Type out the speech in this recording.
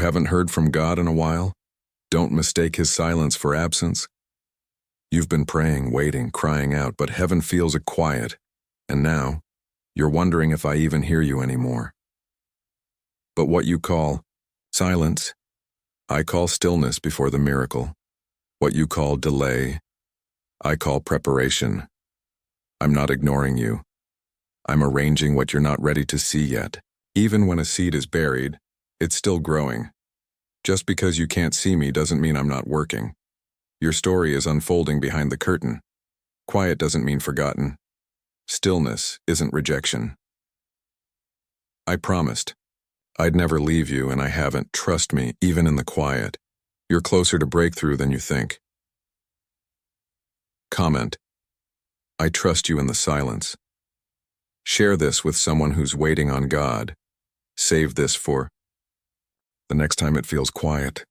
haven't heard from God in a while? Don't mistake his silence for absence. You've been praying, waiting, crying out, but heaven feels it quiet. And now, you're wondering if I even hear you anymore. But what you call silence, I call stillness before the miracle. What you call delay, I call preparation. I'm not ignoring you. I'm arranging what you're not ready to see yet. Even when a seed is buried, it's still growing. Just because you can't see me doesn't mean I'm not working. Your story is unfolding behind the curtain. Quiet doesn't mean forgotten. Stillness isn't rejection. I promised. I'd never leave you, and I haven't. Trust me, even in the quiet. You're closer to breakthrough than you think. Comment. I trust you in the silence. Share this with someone who's waiting on God. Save this for the next time it feels quiet.